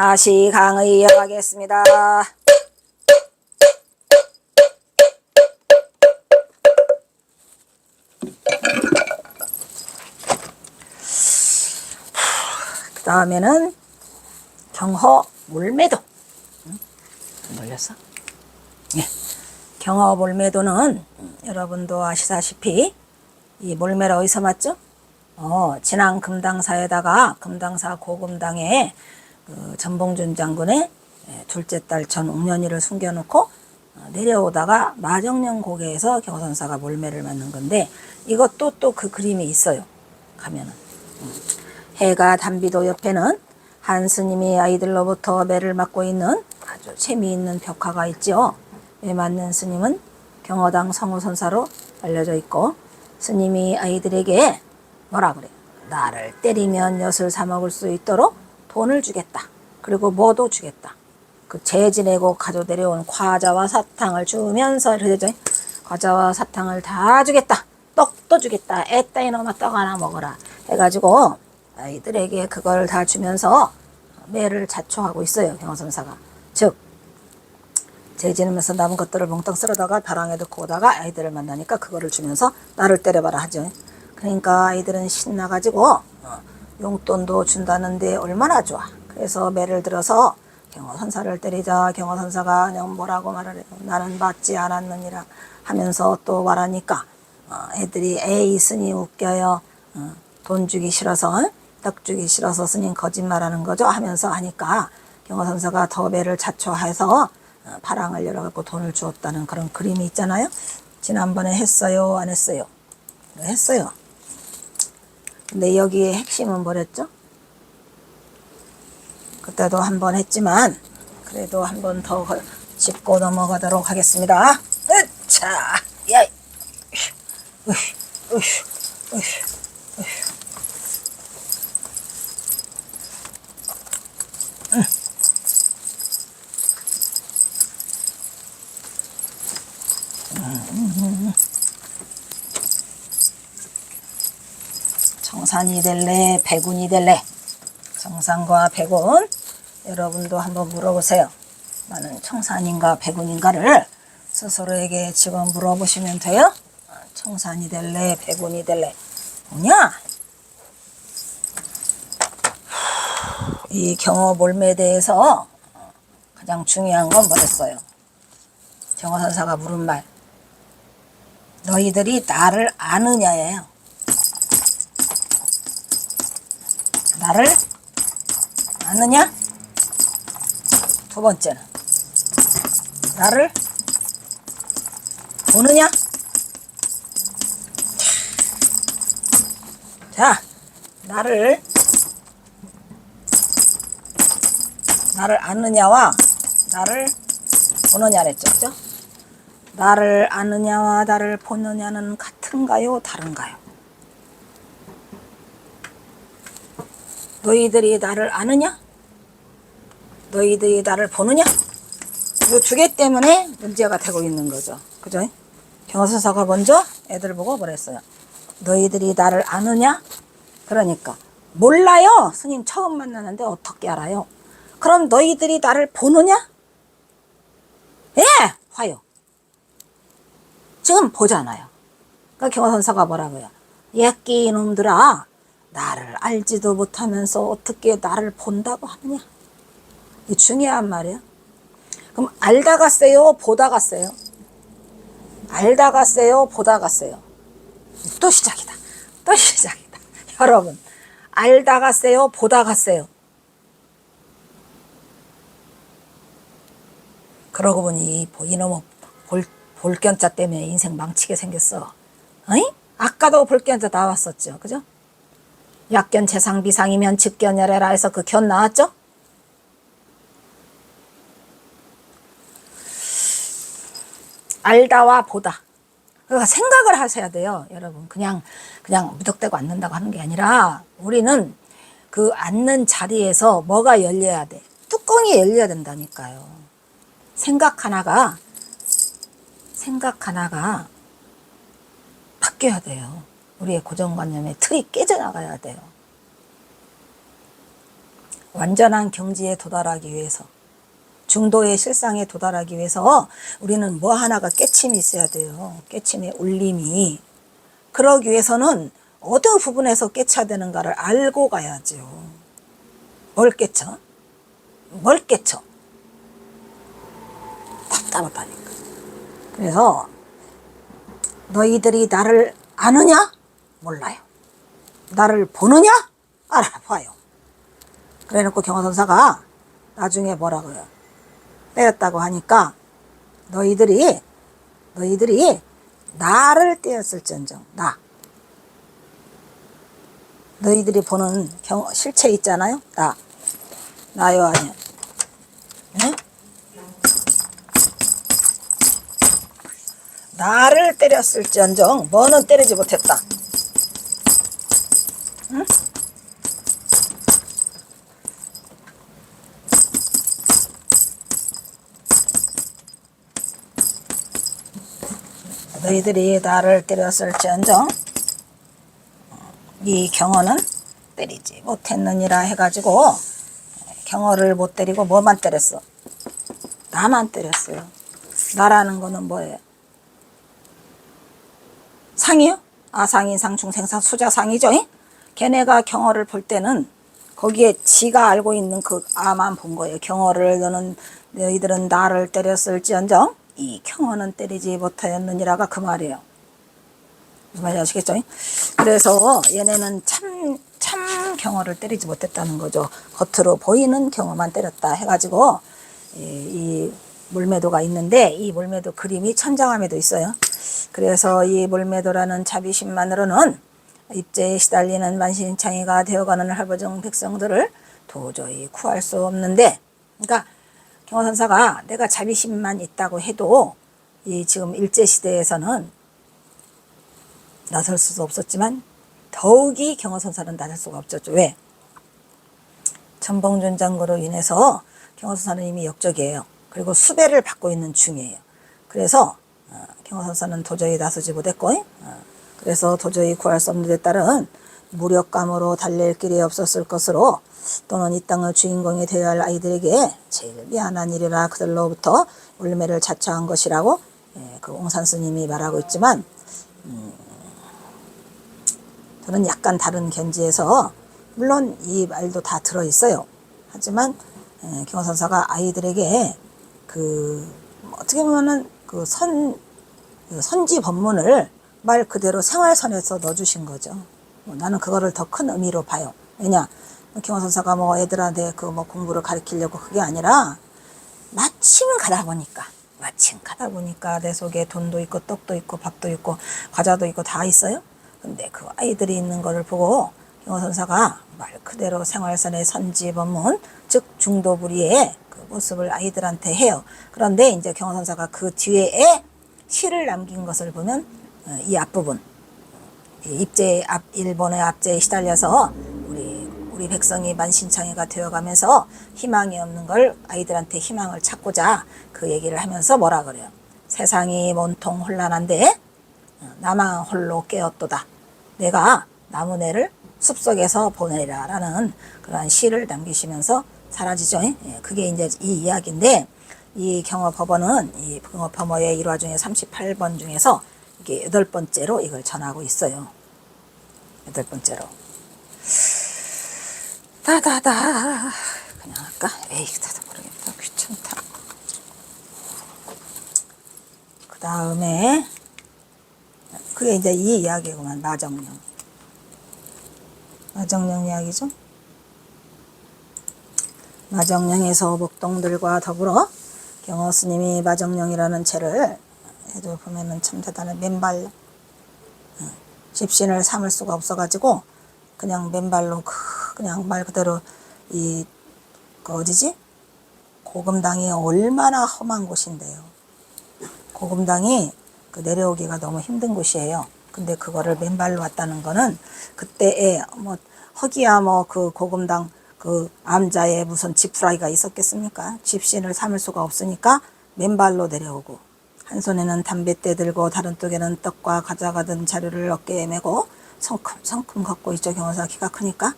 다시 강의 이어가겠습니다. 그 다음에는 경허 몰매도. 놀렸어? 예. 경허 몰매도는 여러분도 아시다시피 이 몰매가 어디서 맞죠? 진안 금당사에다가 금당사 고금당에 그 전봉준 장군의 둘째 딸 전옥년이를 숨겨놓고 내려오다가 마정령 고개에서 경허선사가 몰매를 맞는 건데, 이것도 또 그 그림이 있어요. 가면은 해가 담비도 옆에는 한 스님이 아이들로부터 매를 맞고 있는 아주 재미있는 벽화가 있죠. 매 맞는 스님은 경허당 성우선사로 알려져 있고, 스님이 아이들에게 뭐라 그래요? 나를 때리면 엿을 사 먹을 수 있도록 돈을 주겠다. 그리고 뭐도 주겠다. 그 재지내고 가져 내려온 과자와 사탕을 주면서 이러죠. 과자와 사탕을 다 주겠다. 떡도 주겠다. 에따 이놈아 떡 하나 먹어라. 해가지고 아이들에게 그걸 다 주면서 매를 자초하고 있어요. 경허선사가. 즉 재지내면서 남은 것들을 몽땅 쓸어다가 벼랑에 넣고 오다가 아이들을 만나니까 그거를 주면서 나를 때려봐라 하죠. 그러니까 아이들은 신나가지고 용돈도 준다는데 얼마나 좋아. 그래서 매를 들어서 경허선사를 때리자 경허선사가 그냥 뭐라고 말을 해요. 나는 받지 않았느니라 하면서 또 말하니까 애들이 에이 스님 웃겨요. 돈 주기 싫어서 떡 주기 싫어서 스님 거짓말하는 거죠 하면서 하니까 경허선사가 더 매를 자초해서 파랑을 열어갖고 돈을 주었다는 그런 그림이 있잖아요. 지난번에 했어요 안 했어요? 했어요. 근데 여기에 핵심은 뭐랬죠? 그때도 한번 했지만 그래도 한 번 더 짚고 넘어가도록 하겠습니다. 으차, 야, 청산이 될래, 백운이 될래? 청산과 백운, 여러분도 한번 물어보세요. 나는 청산인가 백운인가를 스스로에게 지금 물어보시면 돼요. 청산이 될래, 백운이 될래? 뭐냐? 이 경허 몰매에 대해서 가장 중요한 건 뭐랬어요? 경허선사가 물은 말. 너희들이 나를 아느냐예요. 나를 아느냐? 두 번째는 나를 보느냐? 자, 나를 아느냐와 나를 보느냐랬죠, 그죠? 나를 아느냐와 나를 보느냐는 같은가요, 다른가요? 너희들이 나를 아느냐? 너희들이 나를 보느냐? 이 두 개 때문에 문제가 되고 있는 거죠. 그죠? 경허선사가 먼저 애들 보고 그랬어요. 너희들이 나를 아느냐? 그러니까 몰라요. 스님 처음 만나는데 어떻게 알아요? 그럼 너희들이 나를 보느냐? 예! 화요. 지금 보잖아요. 그러니까 경허선사가 뭐라고요? 예끼 이놈들아, 나를 알지도 못하면서 어떻게 나를 본다고 하느냐? 이 중요한 말이에요. 그럼 알다가 세요, 보다가 세요? 알다가 세요, 보다가 세요? 또 시작이다. 또 시작이다. 여러분, 알다가 세요, 보다가 세요? 그러고 보니 이놈의 볼견자 때문에 인생 망치게 생겼어. 어이? 아까도 볼견자 나왔었죠. 그죠? 약견 재상 비상이면 즉견여래라 해서 그 견 나왔죠? 알다와 보다. 그러니까 생각을 하셔야 돼요, 여러분. 그냥 무턱대고 앉는다고 하는 게 아니라 우리는 그 앉는 자리에서 뭐가 열려야 돼? 뚜껑이 열려야 된다니까요. 생각 하나가 바뀌어야 돼요. 우리의 고정관념의 틀이 깨져나가야 돼요. 완전한 경지에 도달하기 위해서, 중도의 실상에 도달하기 위해서 우리는 뭐 하나가 깨침이 있어야 돼요. 깨침의 울림이. 그러기 위해서는 어느 부분에서 깨쳐야 되는가를 알고 가야죠. 뭘 깨쳐? 뭘 깨쳐? 답답하다니까. 그래서 너희들이 나를 아느냐? 몰라요. 나를 보느냐? 알아봐요. 그래놓고 경화선사가 나중에 뭐라고요? 때렸다고 하니까 너희들이 나를 때렸을지언정, 너희들이 보는 실체 있잖아요. 나요 아니요? 응? 나를 때렸을지언정 뭐는 때리지 못했다. 응? 너희들이 나를 때렸을지언정 이 경어는 때리지 못했느니라 해가지고 경어를 못 때리고 뭐만 때렸어? 나만 때렸어요. 나라는 거는 뭐예요? 상이요? 아상인 상충 생상 수자상이죠. 걔네가 경어를 볼 때는 거기에 지가 알고 있는 그 아만 본 거예요. 경어를 너희들은 나를 때렸을지언정 이 경어는 때리지 못하였느니라가 그 말이에요. 무슨 말인지 아시겠죠? 그래서 얘네는 참 경어를 때리지 못했다는 거죠. 겉으로 보이는 경어만 때렸다 해가지고 이 물매도가 있는데 이 물매도 그림이 천장함에도 있어요. 그래서 이 물매도라는 자비심만으로는 입제에 시달리는 만신창이가 되어가는 할보정 백성들을 도저히 구할 수 없는데, 그러니까 경화선사가 내가 자비심만 있다고 해도 이 지금 일제시대에서는 나설 수도 없었지만 더욱이 경화선사는 나설 수가 없었죠. 왜? 천봉준 장고로 인해서 경화선사는 이미 역적이에요. 그리고 수배를 받고 있는 중이에요. 그래서 경화선사는 도저히 나서지 못했고, 그래서 도저히 구할 수 없는 데 따른 무력감으로 달랠 길이 없었을 것으로, 또는 이 땅의 주인공이 되어야 할 아이들에게 제일 미안한 일이라 그들로부터 울매를 자처한 것이라고 그 옹산 스님이 말하고 있지만, 저는 약간 다른 견지에서 물론 이 말도 다 들어있어요. 하지만 경화선사가 아이들에게 어떻게 보면은 선지 법문을 말 그대로 생활선에서 넣어주신 거죠. 나는 그거를 더 큰 의미로 봐요. 왜냐, 경화선사가 애들한테 공부를 가르치려고 그게 아니라 마침 가다 보니까 내 속에 돈도 있고 떡도 있고 밥도 있고 과자도 있고 다 있어요. 근데 그 아이들이 있는 거를 보고 경화선사가 말 그대로 생활선의 선지 법문, 즉 중도부리의 그 모습을 아이들한테 해요. 그런데 이제 경화선사가 그 뒤에 시를 남긴 것을 보면 이 앞부분, 일본의 압제에 시달려서 우리 백성이 만신창이가 되어가면서 희망이 없는 걸 아이들한테 희망을 찾고자 그 얘기를 하면서 뭐라 그래요? 세상이 온통 혼란한데 나만 홀로 깨었도다. 내가 나무네를 숲속에서 보내리라 라는 그러한 시를 남기시면서 사라지죠. 그게 이제 이 이야기인데, 이 경어법원은 이 경어법어의 일화 중에 38번 중에서 이게 8번째로 이걸 전하고 있어요. 8번째로. 다다다. 그냥 할까? 에이, 다다 모르겠다. 귀찮다. 그 다음에 그게 이제 이 이야기구만. 마정령 이야기죠. 마정령에서 목동들과 더불어 경어스님이 마정령이라는 책을 해도 보면은 참 대단한 맨발 집신을 삼을 수가 없어가지고 그냥 맨발로 그냥 말 그대로 어디지? 고금당이 얼마나 험한 곳인데요. 고금당이 내려오기가 너무 힘든 곳이에요. 근데 그거를 맨발로 왔다는 거는 그때에 허기야 그 고금당 암자에 무슨 지푸라기가 있었겠습니까? 집신을 삼을 수가 없으니까 맨발로 내려오고, 한 손에는 담뱃대 들고 다른 쪽에는 떡과 과자가 든 자루를 어깨에 메고 성큼 걷고 있죠. 경호사 키가 크니까.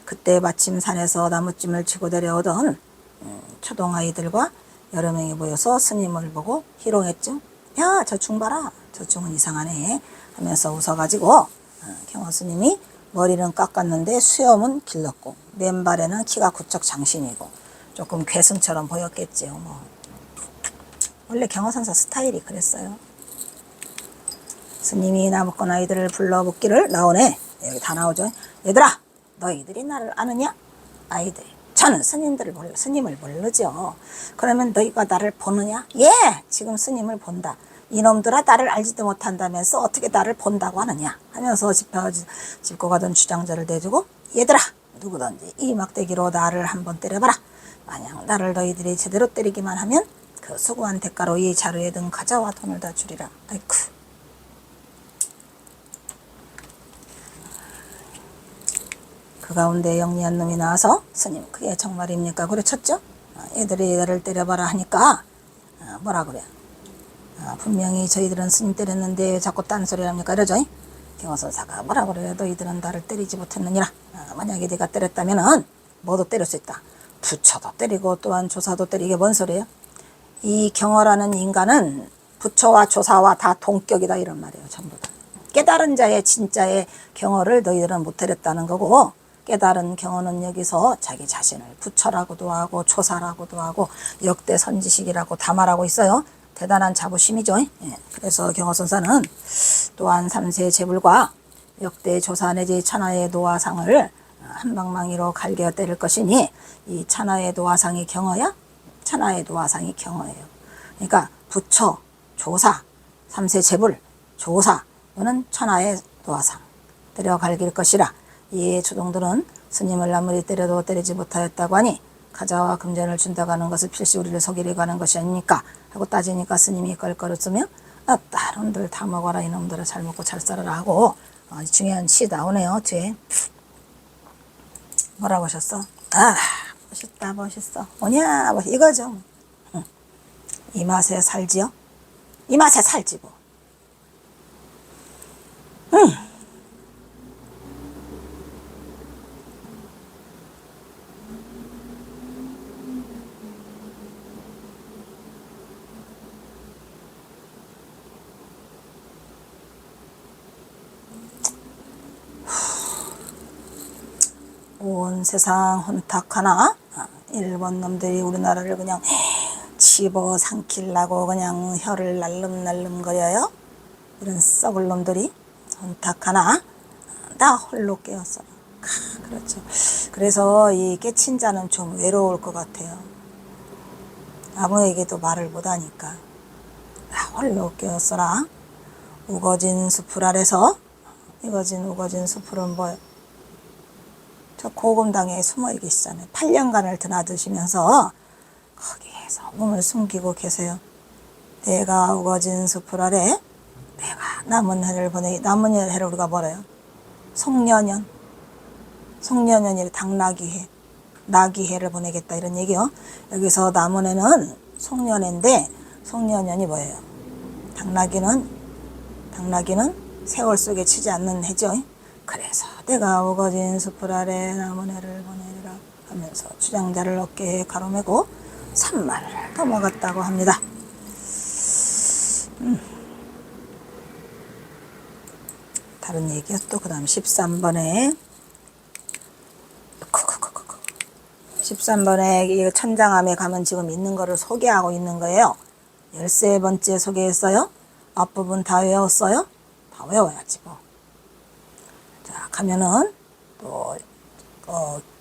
그때 마침 산에서 나무찜을 치고 내려오던 초동아이들과 여러 명이 모여서 스님을 보고 희롱했죠. 야, 저 중 봐라. 저 중은 이상하네 하면서 웃어가지고 경호 스님이 머리는 깎았는데 수염은 길렀고 맨발에는 키가 구척 장신이고 조금 괴승처럼 보였겠지요. 뭐. 원래 경호선사 스타일이 그랬어요. 스님이 나무꾼 아이들을 불러붙기를 나오네. 여기 다 나오죠. 얘들아, 너희들이 나를 아느냐? 아이들이. 저는 스님을 모르죠. 그러면 너희가 나를 보느냐? 예, 지금 스님을 본다. 이놈들아, 나를 알지도 못한다면서 어떻게 나를 본다고 하느냐? 하면서 짚고 가던 주장자를 내주고, 얘들아, 누구든지 이 막대기로 나를 한번 때려봐라. 만약 나를 너희들이 제대로 때리기만 하면 그 수고한 대가로 이 자루에 든 과자와 돈을 다 주리라. 아이쿠. 그 가운데 영리한 놈이 나와서 스님, 그게 정말입니까? 그래 쳤죠? 애들이 나를 때려봐라 하니까 뭐라 그래? 분명히 저희들은 스님 때렸는데 자꾸 딴소리 합니까? 이러죠. 경호선사가 뭐라 그래요? 너희들은 나를 때리지 못했느니라. 만약에 네가 때렸다면은 뭐도 때릴 수 있다. 부처도 때리고 또한 조사도 때리게 뭔 소리예요? 이 경호라는 인간은 부처와 조사와 다 동격이다 이런 말이에요. 전부 다. 깨달은 자의 진짜의 경호를 너희들은 못 때렸다는 거고, 깨달은 경호는 여기서 자기 자신을 부처라고도 하고 조사라고도 하고 역대 선지식이라고 다 말하고 있어요. 대단한 자부심이죠. 예. 그래서 경호선사는 또한 삼세 제불과 역대 조사 내지 천하의 노화상을 한방망이로 갈겨 때릴 것이니 이 천하의 노화상이 경어야? 천하의 노화상이 경어예요. 그러니까 부처, 조사, 삼세 제불, 조사 또는 천하의 노화상 때려 갈길 것이라. 이 초동들은 스님을 아무리 때려도 때리지 못하였다고 하니 가자와 금전을 준다고 하는 것을 필시 우리를 속이려고 하는 것이 아닙니까? 하고 따지니까 스님이 껄껄웃으며 다른들 다 먹어라 이놈들아 잘 먹고 잘 살아라 하고 중요한 시 나오네요. 뒤에 뭐라고 하셨어? 멋있다 멋있어 뭐냐 이거죠. 이 맛에 살지요? 이 맛에 살지 뭐. 온 세상 혼탁하나 일본 놈들이 우리나라를 그냥 집어 삼키려고 그냥 혀를 날름날름거려요. 이런 썩을 놈들이 혼탁하나 나 홀로 깨었어. 그렇죠. 그래서 이 깨친 자는 좀 외로울 것 같아요. 아무에게도 말을 못하니까. 나 홀로 깨었어라. 우거진 숲을 아래서 우거진 숲은 뭐예요? 저 고금당에 숨어 계시잖아요. 8년간을 드나드시면서 거기에서 몸을 숨기고 계세요. 내가 우거진 숲을 아래 내가 남은 해를 우리가 뭐래요? 송년이 당나귀해, 나귀해를 보내겠다 이런 얘기요. 여기서 남은 해는 송년회인데 송년이 뭐예요? 당나귀는 세월 속에 치지 않는 해죠. 그래서 내가 우거진 숲을 아래 남은 해를 보내리라 하면서 주장자를 어깨에 가로매고 산마를 넘어갔다고 합니다. 다른 얘기요. 또 그 다음 13번에 이 천장암에 가면 지금 있는 거를 소개하고 있는 거예요. 13번째 소개했어요. 앞부분 다 외웠어요? 다 외워야지 뭐. 자, 가면은 또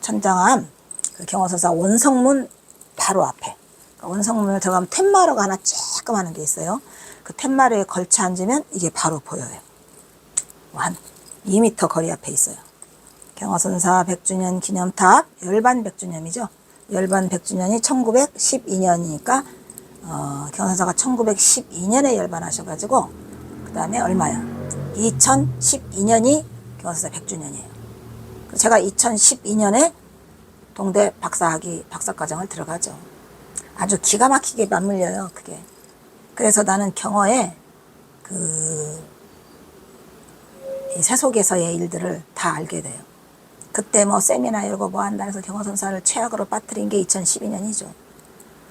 천장암 그 경호선사 원성문 바로 앞에 원성문을 들어가면 텐마루가 하나 쬐끄마한 게 있어요. 그 텐마루에 걸쳐 앉으면 이게 바로 보여요. 한 2m 거리 앞에 있어요. 경호선사 100주년 기념탑 열반 100주년이죠. 열반 100주년이 1912년이니까 경호선사가 1912년에 열반하셔가지고 그 다음에 얼마야? 2012년이 경호선사 100주년이에요. 제가 2012년에 동대 박사과정을 들어가죠. 아주 기가 막히게 맞물려요, 그게. 그래서 나는 경호에 이 세속에서의 일들을 다 알게 돼요. 그때 뭐 세미나 열고 뭐 한다 해서 경허선사를 최악으로 빠뜨린 게 2012년이죠.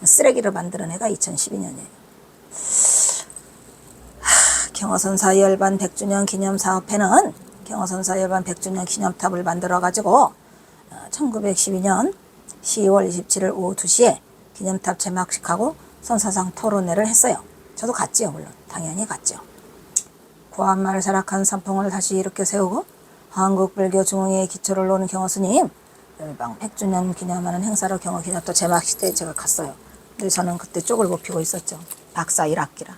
쓰레기를 만드는 해가 2012년이에요. 경허선사 열반 100주년 기념사업회는 경허선사 열반 100주년 기념탑을 만들어가지고 1912년 10월 27일 오후 2시에 기념탑 제막식하고 선사상 토론회를 했어요. 저도 갔지요. 물론 당연히 갔죠. 구한말을 살악한 삼풍을 다시 이렇게 세우고 한국불교 중흥의 기초를 놓은 경허스님 열방 100주년 기념하는 행사로 경허기념탑 제막식 때 제가 갔어요. 근데 저는 그때 쪽을 못 피고 있었죠. 박사 1학기라.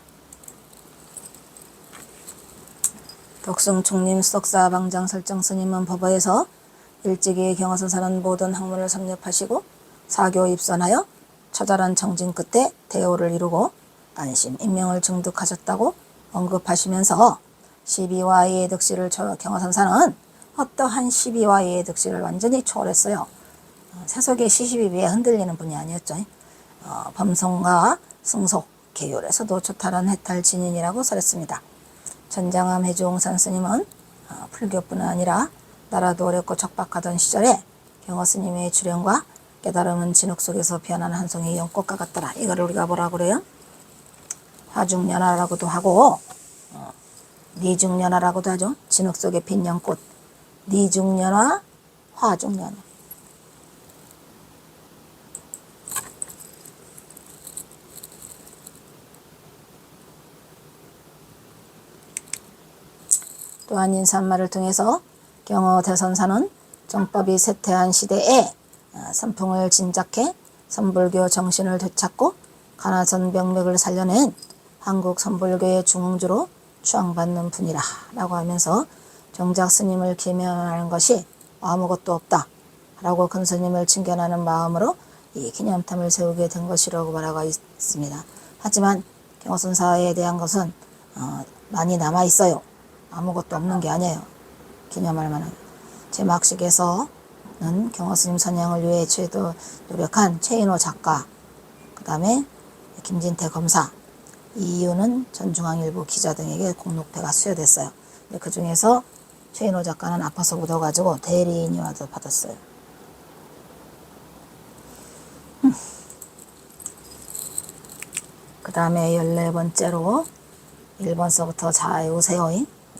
덕승총림 수덕사 방장 설정 스님은 법어에서 일찍이 경허선사는 모든 학문을 섭렵하시고 사교 입선하여 처절한 정진 끝에 대오를 이루고 안심 인명을 증득하셨다고 언급하시면서 12와의 득실을 경허선사는 어떠한 12와의 득실을 완전히 초월했어요. 세속의 시시비비에 흔들리는 분이 아니었죠. 범성과 승속, 계율에서도 초탈한 해탈 진인이라고 설했습니다. 전장암 해주홍산 스님은 불교뿐 아니라 나라도 어렵고 척박하던 시절에 경허 스님의 주령과 깨달음은 진흙 속에서 피어난 한 송이 연꽃과 같더라. 이거를 우리가 뭐라고 그래요? 화중연화라고도 하고 니중연화라고도 하죠. 진흙 속에 핀 연꽃. 니중연화, 화중연화. 또한 인사말을 통해서 경허 대선사는 정법이 쇠퇴한 시대에 선풍을 진작해 선불교 정신을 되찾고 가나선 병맥을 살려낸 한국 선불교의 중흥주로 추앙받는 분이라 라고 하면서 정작 스님을 기면하는 것이 아무것도 없다 라고 큰 스님을 칭견하는 마음으로 이 기념탑을 세우게 된 것이라고 말하고 있습니다. 하지만 경허선사에 대한 것은 많이 남아 있어요. 아무것도 없는 게 아니에요. 기념할 만한. 제막식에서는 경허스님 선양을 위해 최도 노력한 최인호 작가, 그 다음에 김진태 검사, 이유는 전중앙일보 기자 등에게 공로패가 수여됐어요. 근데 그 중에서 최인호 작가는 아파서 묻어가지고 대리인이 와서 받았어요. 그 다음에 14번째로 1번서부터 잘 오세요.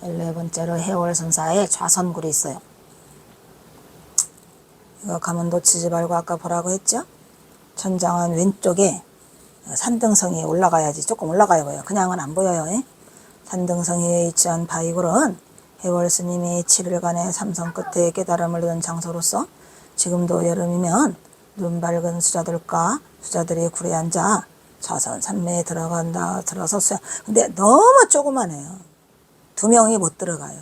14번째로 해월선사의 좌선굴이 있어요. 이거 가면 놓치지 말고 아까 보라고 했죠? 천장은 왼쪽에 산등성이 올라가야지. 조금 올라가야 보여요. 그냥은 안 보여요. 산등성에 위치한 바위굴은 해월스님이 7일간의 삼성 끝에 깨달음을 얻은 장소로서 지금도 여름이면 눈 밝은 수자들과 수자들이 굴에 앉아 좌선 산매에 들어서 수양. 근데 너무 조그만해요. 2명이 못 들어가요.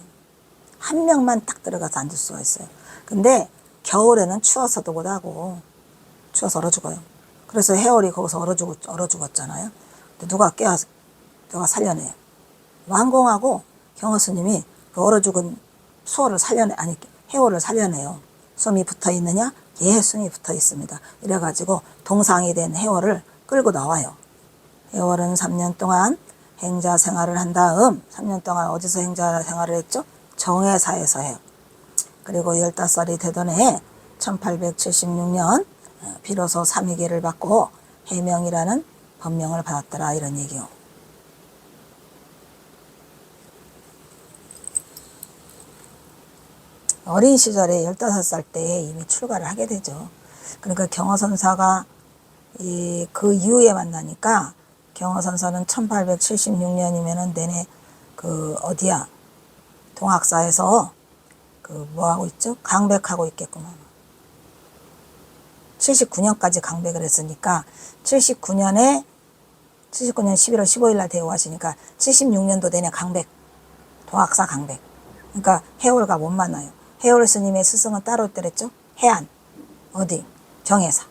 1명만 딱 들어가서 앉을 수가 있어요. 근데 겨울에는 추워서도 못하고 추워서 얼어 죽어요. 그래서 해월이 거기서 얼어 죽었잖아요. 근데 누가 살려내요. 완공하고 경허스님이 그 얼어 죽은 해월을 살려내요. 숨이 붙어 있느냐? 예, 숨이 붙어 있습니다. 이래가지고 동상이 된 해월을 끌고 나와요. 해월은 3년 동안 행자 생활을 한 다음 3년 동안 어디서 행자 생활을 했죠? 정해사에서 해요. 그리고 15살이 되던 해에 1876년 비로소 삼위계를 받고 해명이라는 법명을 받았더라 이런 얘기요. 어린 시절에 15살 때에 이미 출가를 하게 되죠. 그러니까 경허선사가 그 이후에 만나니까 경허선사는 1876년이면은 내내 동학사에서 뭐하고 있죠? 강백하고 있겠구만. 79년까지 강백을 했으니까 79년 11월 15일 날 대우하시니까 76년도 내내 동학사 강백. 그러니까 해월과 못 만나요. 해월 스님의 스승은 따로 있더랬죠? 해안. 어디? 정해사.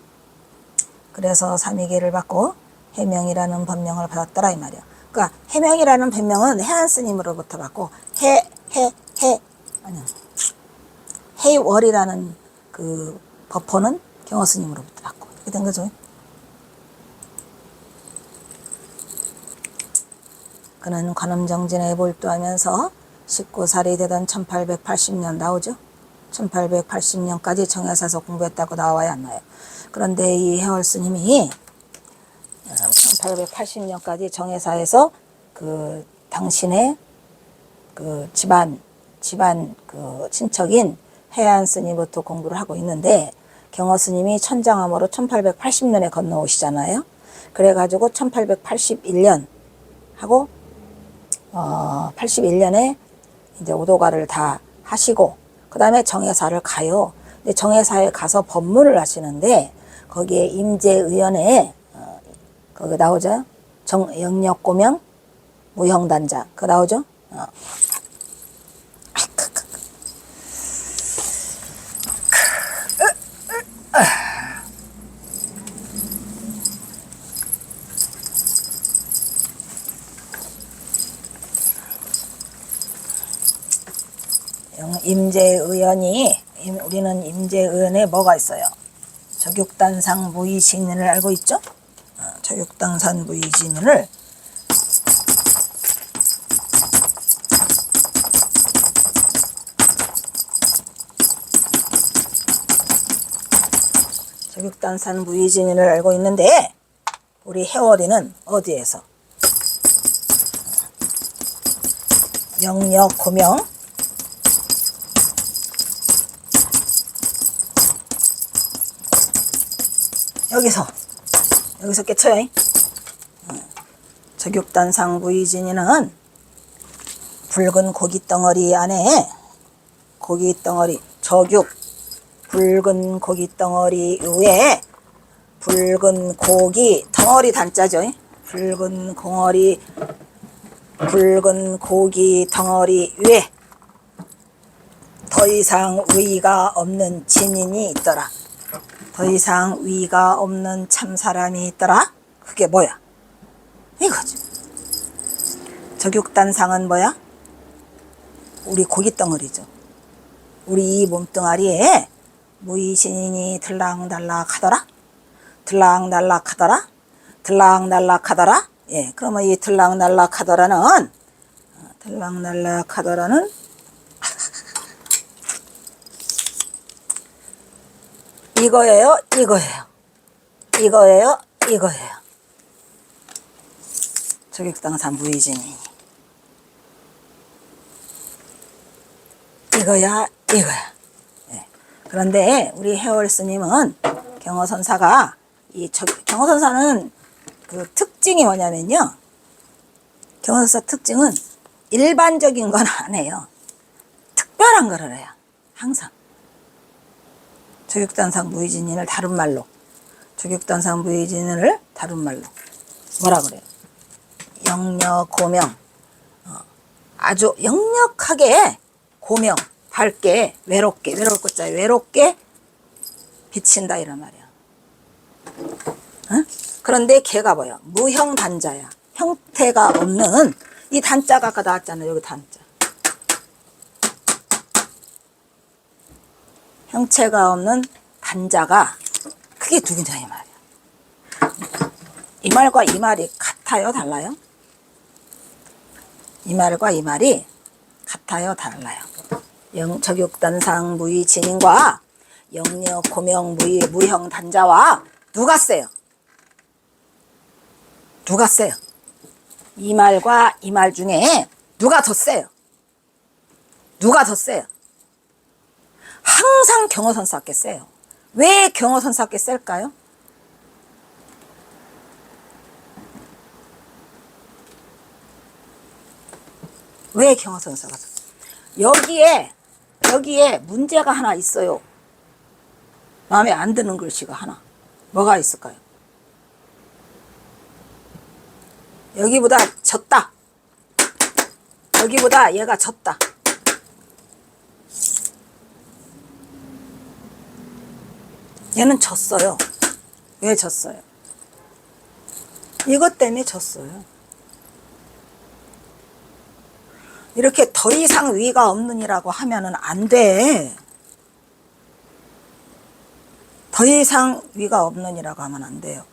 그래서 삼위계를 받고 해명이라는 법명을 받았더라 이 말이야. 그러니까 해명이라는 법명은 해안 스님으로부터 받고 해월이라는 그 법호는 경허 스님으로부터 받고 이렇게 된 거죠. 그는 관음정진에 몰두하면서 19살이 되던 1880년 나오죠? 1880년까지 정야사에서 공부했다고 나와야 안 나요. 그런데 이 해월 스님이 1880년까지 정야사에서 그 당신의 그 집안 그 친척인 해안 스님부터 공부를 하고 있는데, 경허 스님이 천장암으로 1880년에 건너오시잖아요. 그래가지고 1881년 하고 81년에 이제 오도가를 다 하시고 그 다음에 정예사를 가요. 근데 정예사에 가서 법문을 하시는데 거기에 임재의연에 거기 나오죠. 영역고명 무형단자 그 나오죠. 임재의연이 우리는 임재의연에 뭐가 있어요? 저격단상 무의진인을 알고 있죠? 저격단상 무의진인을 저격단산 무의진인을 알고 있는데 우리 해월이는 어디에서? 영역고명 여기서 깨쳐요. 저격단상 무의진이는 붉은 고깃덩어리 안에 고깃덩어리 저격 붉은 고깃덩어리 위에 붉은 고기 덩어리 단자죠. 붉은 고기 덩어리 위에 더 이상 위가 없는 진인이 있더라. 더 이상 위가 없는 참 사람이 있더라. 그게 뭐야? 이거지. 저격단상은 뭐야? 우리 고깃덩어리죠. 우리 이 몸뚱아리에 무의진인이 들락날락 하더라. 들락날락 하더라. 들락날락 하더라. 예, 그러면 이 들락날락 하더라는 이거예요. 저격단상 무의진이 이거야. 예. 그런데 우리 해월 스님은 경허선사가 경허선사는 그 특징이 뭐냐면요. 경허선사 특징은 일반적인 건 안 해요. 특별한 걸 해요. 항상. 저격단상 무의진인을 다른 말로 저격단상 무의진인을 다른 말로 뭐라 그래요? 영역고명 아주 역력하게 고명 밝게 외롭게 외로울 것자 외롭게 비친다 이런 말이야. 응? 그런데 걔가 뭐야? 무형단자야. 형태가 없는 이 단자가 아까 나왔잖아요. 여기 단자. 형체가 없는 단자가 그게 누구냐 이 말이야. 이 말과 이 말이 같아요? 달라요? 이 말과 이 말이 같아요? 달라요? 저격단상 무의진인과 영역고명 무형단자와 누가 세요? 누가 세요? 이 말과 이 말 중에 누가 더 세요? 누가 더 세요? 항상 경허선사께 세요. 왜 경허선사께 셀까요? 왜 경허선사가 여기에 문제가 하나 있어요. 마음에 안 드는 글씨가 하나. 뭐가 있을까요? 여기보다 졌다. 여기보다 얘가 졌다. 얘는 졌어요. 왜 졌어요? 이것 때문에 졌어요. 이렇게 더 이상 위가 없느니라고 하면은 안 돼. 더 이상 위가 없느니라고 하면 안 돼요.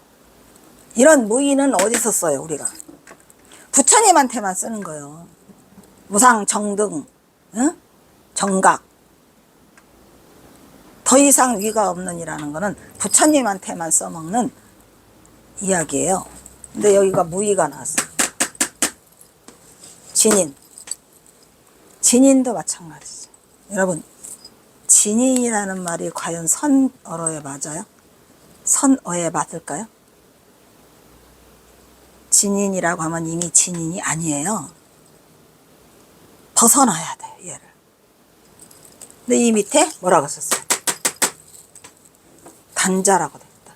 이런 무의는 어디서 써요, 우리가? 부처님한테만 쓰는 거예요. 무상정등, 응? 정각. 더 이상 위가 없는이라는 거는 부처님한테만 써먹는 이야기예요. 근데 여기가 무위가 나왔어. 진인. 진인도 마찬가지죠. 여러분, 진인이라는 말이 과연 선어에 맞아요? 선어에 맞을까요? 진인이라고 하면 이미 진인이 아니에요. 벗어나야 돼요, 얘를. 근데 이 밑에 뭐라고 썼어요? 단자라고 됐다.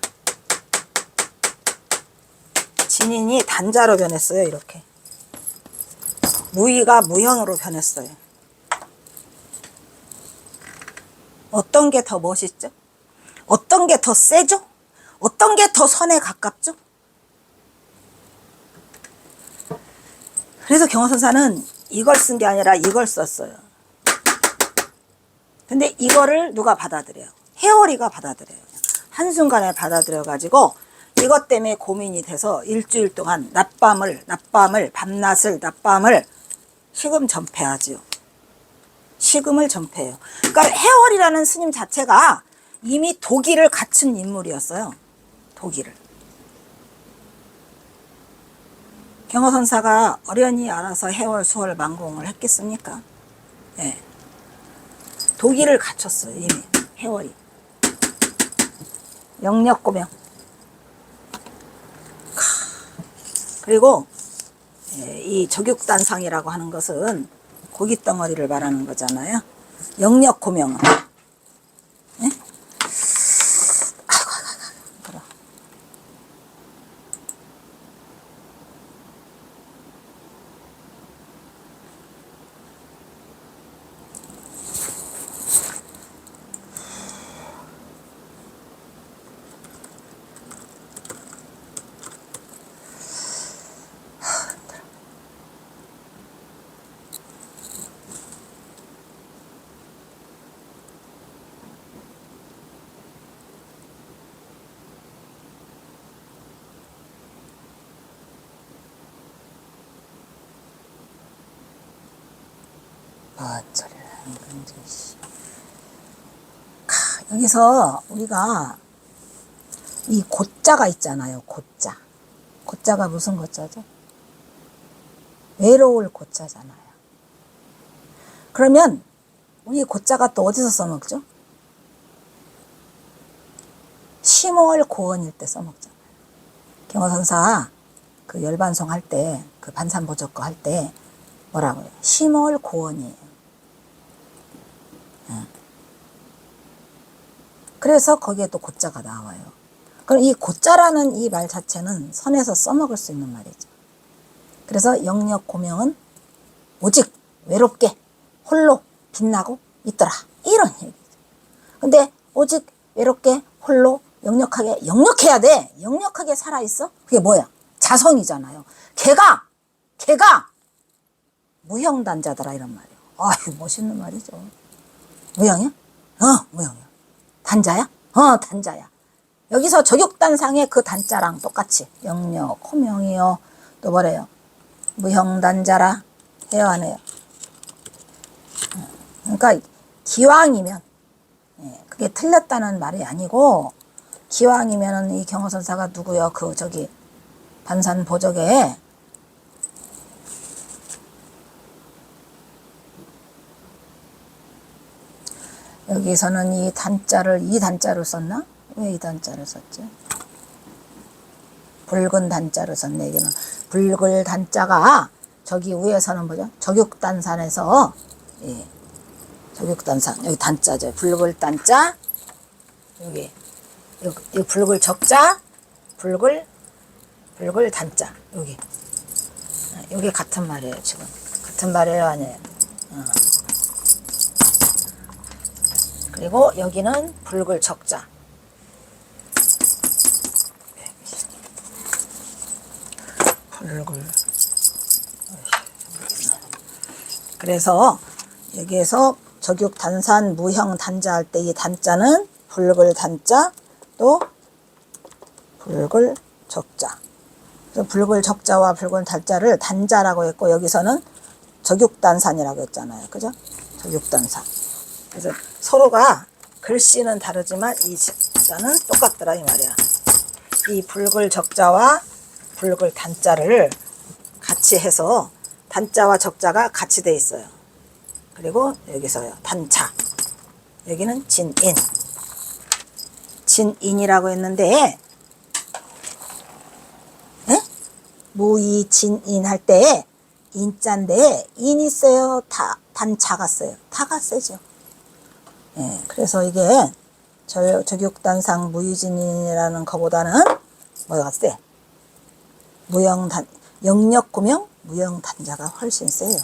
진인이 단자로 변했어요, 이렇게. 무위가 무형으로 변했어요. 어떤 게 더 멋있죠? 어떤 게 더 세죠? 어떤 게 더 선에 가깝죠? 그래서 경허선사는 이걸 쓴 게 아니라 이걸 썼어요. 근데 이거를 누가 받아들여요? 해오리가 받아들여요. 한순간에 받아들여 가지고 이것 때문에 고민이 돼서 일주일 동안 낮밤을 밤낮을 식음 전폐하지요. 식음을 전폐해요. 그러니까 해월이라는 스님 자체가 이미 도기를 갖춘 인물이었어요. 도기를. 경허선사가 어련히 알아서 해월, 수월, 만공을 했겠습니까? 예. 도기를 갖췄어요, 이미 해월이. 영력고명. 그리고 이 적육단상이라고 하는 것은 고깃덩어리를 말하는 거잖아요. 영력고명은. 예? 그럼. 뭔 소리를 하는 건지. 여기서 우리가 이 고자가 있잖아요. 고자. 고자가 무슨 고자죠? 외로울 고자잖아요. 그러면 우리 고자가 또 어디서 써먹죠? 심월 고원일 때 써먹잖아요. 경허선사 그 열반송 할 때, 그 반산보적거 할 때 뭐라고요? 심월 고원이에요. 그래서 거기에 또 고자가 나와요. 그럼 이 고자라는 이 말 자체는 선에서 써먹을 수 있는 말이죠. 그래서 영력고명은 오직 외롭게 홀로 빛나고 있더라, 이런 얘기죠. 근데 오직 외롭게 홀로 영력해야 돼. 영력하게 살아있어? 그게 뭐야? 자성이잖아요. 걔가 무형단자더라, 이런 말이에요. 아유, 멋있는 말이죠. 무형이야? 무형이야. 단자야? 단자야. 여기서 적육단상의 그 단자랑 똑같이 영력, 호명이요. 또 뭐래요? 무형단자라 해요, 안 해요? 그러니까 기왕이면, 그게 틀렸다는 말이 아니고, 기왕이면은 이 경허선사가 누구요? 반산보적에 여기서는 이 단자를 썼나? 왜 이 단자를 썼지? 붉은 단자를 썼네. 여기는 붉을 단자가 저기 위에서는 뭐죠? 적육단산에서, 예, 적육단산 여기 단자죠. 붉을 단자, 여기 붉을 적자, 붉을 단자, 여기 같은 말이에요. 지금 같은 말이에요, 아니에요? 그리고 여기는 붉을 적자. 그래서 여기에서 적육단산 무형 단자 할 때 이 단자는 붉을 단자, 또 붉을 적자. 그래서 붉을 적자와 붉은 단자를 단자라고 했고, 여기서는 적육단산이라고 했잖아요. 그죠? 적육단산. 그래서 서로가 글씨는 다르지만 이 자는 똑같더라 이 말이야. 이 붉을 적자와 붉을 단자를 같이 해서 단자와 적자가 같이 돼 있어요. 그리고 여기서요 단차, 여기는 진인, 진인이라고 했는데, 네? 무이진인 할 때 인자인데 인이 세요, 단차가 세요? 타가 세죠. 예, 그래서 이게 적육단상 무유진이라는 거보다는 뭐가 세? 영역고명 무형단자가 훨씬 세요.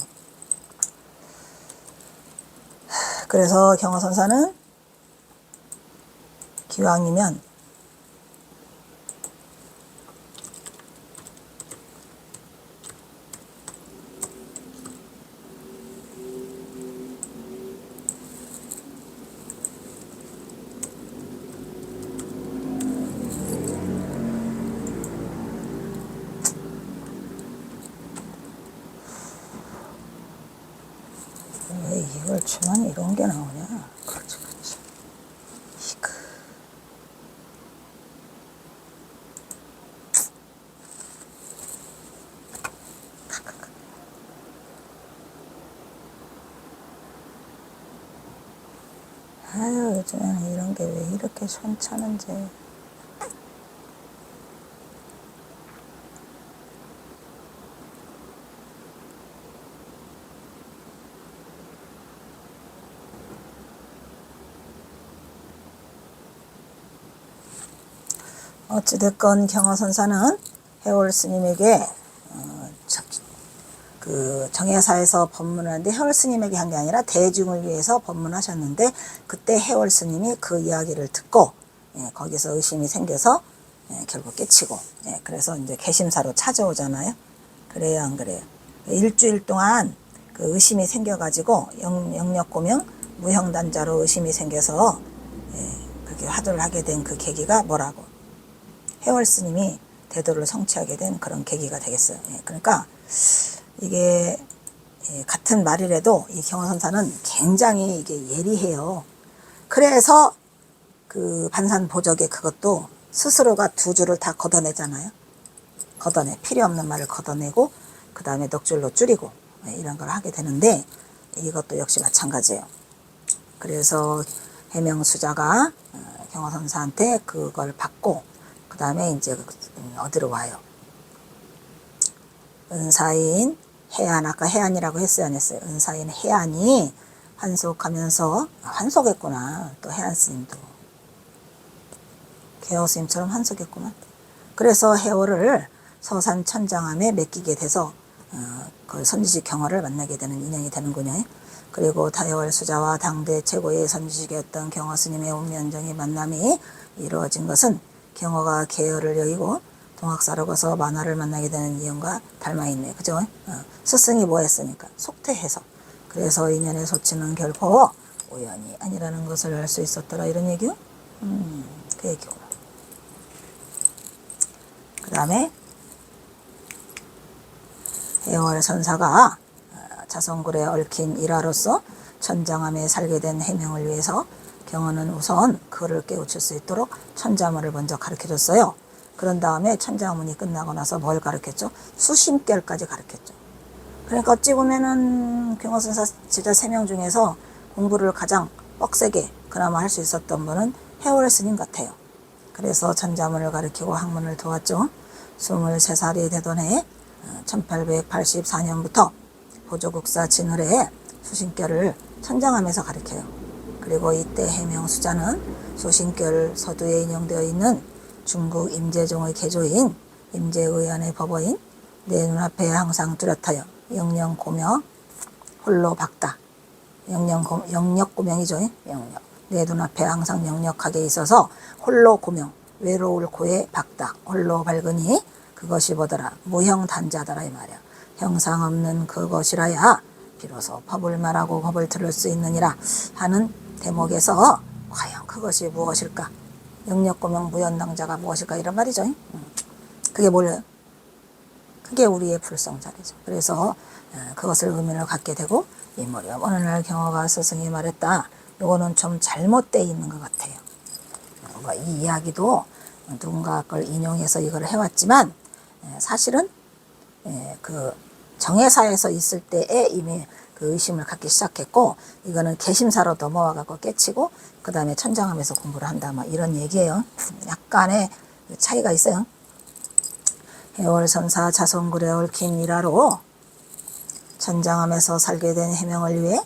그래서 경허선사는 기왕이면 왜 이걸 주면 이런 게 나오냐? 그렇지, 그렇지. 이거. 아유, 요즘에는 이런 게 왜 이렇게 손차는지. 어찌됐건 경허선사는 해월 스님에게 그 정야사에서 법문을 하는데 해월 스님에게 한 게 아니라 대중을 위해서 법문하셨는데, 그때 해월 스님이 그 이야기를 듣고 거기서 의심이 생겨서 결국 깨치고, 그래서 이제 개심사로 찾아오잖아요. 그래요, 안 그래요? 일주일 동안 그 의심이 생겨가지고 영역고명 무형단자로 의심이 생겨서 그렇게 화두를 하게 된 그 계기가 뭐라고? 해월 스님이 대도를 성취하게 된 그런 계기가 되겠어요. 그러니까 이게 같은 말이라도 이 경허선사는 굉장히 이게 예리해요. 그래서 그 반산보적에 그것도 스스로가 두 줄을 다 걷어내잖아요. 필요 없는 말을 걷어내고 그 다음에 넉줄로 줄이고 이런 걸 하게 되는데, 이것도 역시 마찬가지예요. 그래서 해명수자가 경허선사한테 그걸 받고 그 다음에 이제 어디로 와요? 은사인 해안, 아까 해안이라고 했어요, 안 했어요? 은사인 해안이 환속하면서, 환속했구나. 또 해안 스님도 개허 스님처럼 환속했구나. 그래서 해월을 서산 천장암에 맡기게 돼서 그 선지식 경허를 만나게 되는 인연이 되는군요. 그리고 다해월 수자와 당대 최고의 선지식이었던 경허 스님의 운면정의 만남이 이루어진 것은 경허가 계열을 여의고 동학사로 가서 만화를 만나게 되는 이연과 닮아있네. 그죠? 스승이 뭐 했으니까? 속퇴해서. 그래서 인연의 소치는 결코 우연이 아니라는 것을 알 수 있었더라. 이런 얘기요? 그 얘기구나. 그 다음에 해월 선사가 자성굴에 얽힌 일화로서 천장암에 살게 된 해명을 위해서 경허는 우선 그를 깨우칠 수 있도록 천자문을 먼저 가르쳐줬어요. 그런 다음에 천자문이 끝나고 나서 뭘 가르쳤죠? 수심결까지 가르쳤죠. 그러니까 어찌 보면은 경허선사 제자 3명 중에서 공부를 가장 빡세게 그나마 할 수 있었던 분은 해월 스님 같아요. 그래서 천자문을 가르치고 학문을 도왔죠. 23살이 되던 해 1884년부터 보조국사 진을에 수심결을 천장암에서 가르쳐요. 그리고 이때 해명수자는 수심결 서두에 인용되어 있는 중국 임재종의 개조인 임재의안의 법어인 내 눈앞에 항상 뚜렷하여 영영고명 홀로 박다. 영역고명이죠. 영역. 내 눈앞에 항상 영역하게 있어서 홀로 고명, 외로울 고에 박다. 홀로 밝으니 그것이 뭐더라? 무형단자더라 이 말이야. 형상 없는 그것이라야 비로소 법을 말하고 법을 들을 수 있느니라 하는 대목에서 과연 그것이 무엇일까? 영역고명 무형단자가 무엇일까? 이런 말이죠. 그게 뭐예요? 그게 우리의 불성자리죠. 그래서 그것을 의미를 갖게 되고 이 무렵 어느 날 경허가 스승이 말했다. 요거는 좀 잘못되어 있는 것 같아요. 이 이야기도 누군가 걸 인용해서 이걸 해왔지만 사실은 그 정회사에서 있을 때에 이미 그 의심을 갖기 시작했고 이거는 개심사로 넘어와 갖고 깨치고 그 다음에 천장함에서 공부를 한다 막 이런 얘기예요. 약간의 차이가 있어요. 해월선사 자손굴에 얽힌 일화로 천장함에서 살게 된 해명을 위해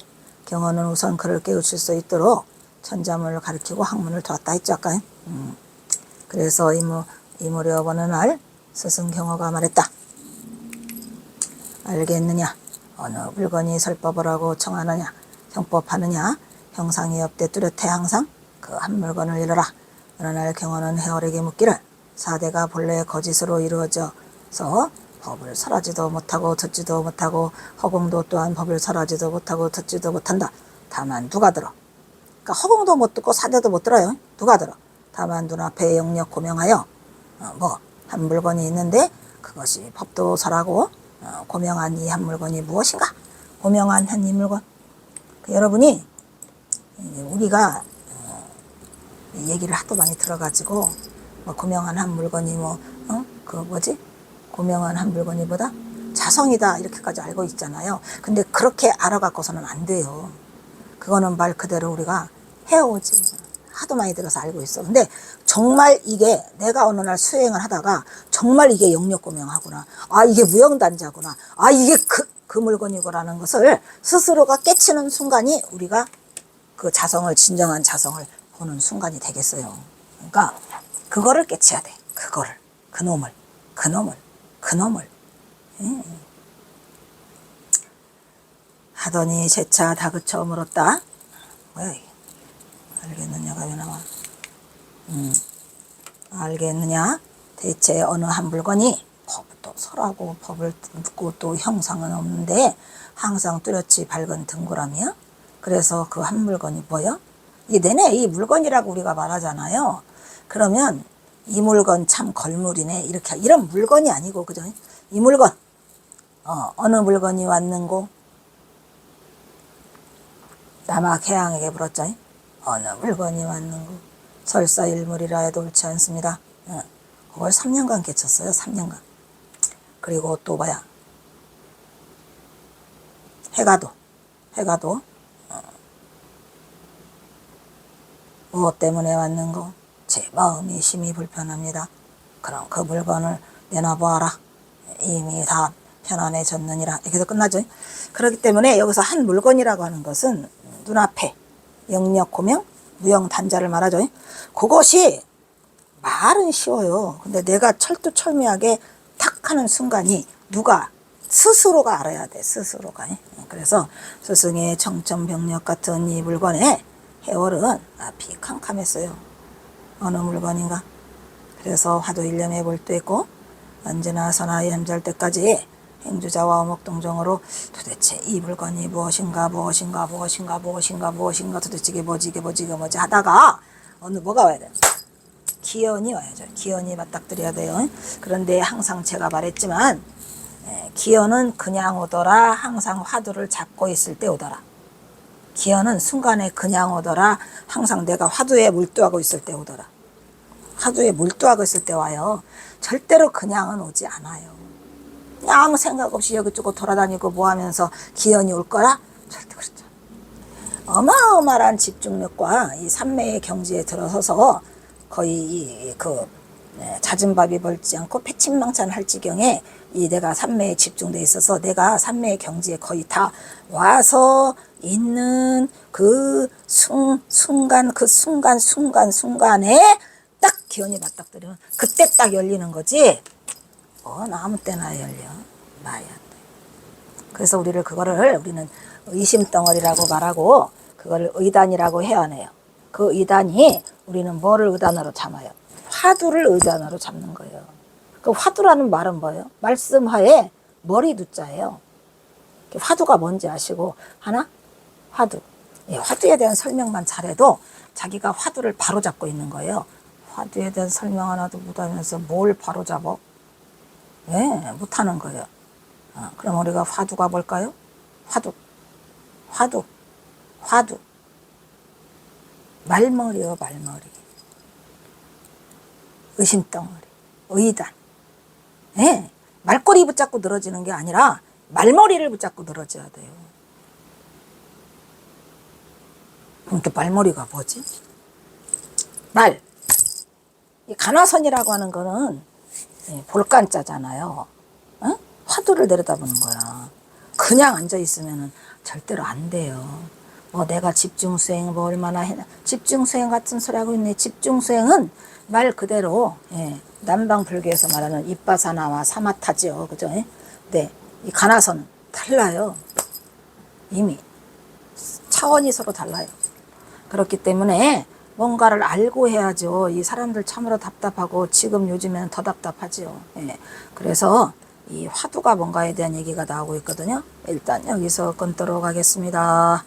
경허는 우선 그를 깨우칠 수 있도록 천잠을 가르치고 학문을 두었다 했죠 아까. 그래서 이 무렵 어느 날 스승 경허가 말했다. 알겠느냐? 어느 물건이 설법을 하고 청하느냐? 형법하느냐? 형상이 없되 뚜렷해 항상 그 한 물건을 이뤄라. 어느 날 경허는 해월에게 묻기를 사대가 본래 거짓으로 이루어져서 법을 설하지도 못하고 듣지도 못하고 허공도 또한 법을 설하지도 못하고 듣지도 못한다. 다만 누가 들어? 그러니까 허공도 못 듣고 사대도 못 들어요. 누가 들어? 다만 눈앞에 영력 고명하여 한 물건이 있는데 그것이 법도 설하고 고명한 이 한 물건이 무엇인가? 고명한 한 이 물건. 여러분이 우리가 얘기를 하도 많이 들어가지고 고명한 한 물건이 고명한 한 물건이 뭐다? 자성이다 이렇게까지 알고 있잖아요. 근데 그렇게 알아갖고서는 안 돼요. 그거는 말 그대로 우리가 해오지. 하도 많이 들어서 알고 있어. 근데 정말 이게 내가 어느 날 수행을 하다가 정말 이게 영역고명하구나. 아 이게 무형단자구나. 아 이게 그 물건이구라는 것을 스스로가 깨치는 순간이 우리가 그 자성을 진정한 자성을 보는 순간이 되겠어요. 그러니까 그거를 깨쳐야 돼. 그거를 그놈을 하더니 재차 다그쳐 물었다. 뭐야 이게? 알겠느냐가 왜 나와? 알겠느냐? 대체 어느 한 물건이 법도 설하고 법을 묻고 또 형상은 없는데 항상 뚜렷이 밝은 등골함이야? 그래서 그 한 물건이 뭐야? 이게 내내 이 물건이라고 우리가 말하잖아요. 그러면 이 물건 참 걸물이네 이렇게 이런 물건이 아니고 그죠? 이 물건 어느 물건이 왔는고 남악 해양에게 물었죠. 어느 물건이 왔는고 설사 일물이라 해도 옳지 않습니다. 그걸 3년간 깨쳤어요. 3년간. 그리고 또 뭐야? 해가도 무엇 때문에 왔는고? 제 마음이 심히 불편합니다. 그럼 그 물건을 내놔보아라. 이미 다 편안해졌느니라. 이렇게 해서 끝나죠. 그렇기 때문에 여기서 한 물건이라고 하는 것은 눈앞에 영력 고명 무형 단자를 말하죠. 그것이 말은 쉬워요. 근데 내가 철두철미하게 탁 하는 순간이 누가 스스로가 알아야 돼. 스스로가. 그래서 스승의 청천벽력 같은 이 물건에 해월은 앞이 캄캄했어요. 어느 물건인가. 그래서 화두 일념에 몰두했고 언제나 선하에 잠잘 때까지 행주자와 어목동정으로 도대체 이 물건이 무엇인가 도대체 이게 뭐지 하다가 어느 뭐가 와야 돼? 기연이 와야죠. 기연이 맞닥뜨려야 돼요. 그런데 항상 제가 말했지만 기연은 그냥 오더라. 항상 화두를 잡고 있을 때 오더라. 기연은 순간에 그냥 오더라. 항상 내가 화두에 몰두하고 있을 때 오더라. 화두에 몰두하고 있을 때 와요. 절대로 그냥은 오지 않아요. 아무 생각 없이 여기저기 돌아다니고 뭐 하면서 기연이 올 거라? 절대 그렇죠. 어마어마한 집중력과 이 삼매의 경지에 들어서서 거의 잦은 밥이 벌지 않고 패침망찬할 지경에 이 내가 삼매에 집중돼 있어서 내가 삼매의 경지에 거의 다 와서 있는 그 순간에 딱 기연이 맞닥뜨리면 그때 딱 열리는 거지. 아무 때나 열려. 말이 안 돼. 그래서 우리는 의심덩어리라고 말하고 그거를 의단이라고 해야 그 의단이 우리는 뭐를 의단으로 잡아요? 화두를 의단으로 잡는 거예요. 그 화두라는 말은 뭐예요? 말씀하에 머리 두자예요. 화두가 뭔지 아시고 하나? 화두. 화두에 대한 설명만 잘해도 자기가 화두를 바로 잡고 있는 거예요. 화두에 대한 설명 하나도 못하면서 뭘 바로 잡어? 못하는 거예요. 그럼 우리가 화두가 뭘까요? 화두. 말머리요, 말머리. 의심덩어리, 의단. 예, 말꼬리 붙잡고 늘어지는 게 아니라 말머리를 붙잡고 늘어져야 돼요. 그러니까 말머리가 뭐지? 이 간화선이라고 하는 거는 볼간자잖아요. 어? 화두를 내려다보는 거야. 그냥 앉아 있으면 절대로 안 돼요. 내가 집중수행 얼마나 집중수행 같은 소리 하고 있네. 집중수행은 말 그대로 남방불교에서 말하는 입바사나와 사마타죠. 그죠? 네, 이 간화선은 달라요. 이미 차원이 서로 달라요. 그렇기 때문에 뭔가를 알고 해야죠. 이 사람들 참으로 답답하고 지금 요즘에는 더 답답하죠. 그래서 이 화두가 뭔가에 대한 얘기가 나오고 있거든요. 일단 여기서 끊도록 하겠습니다.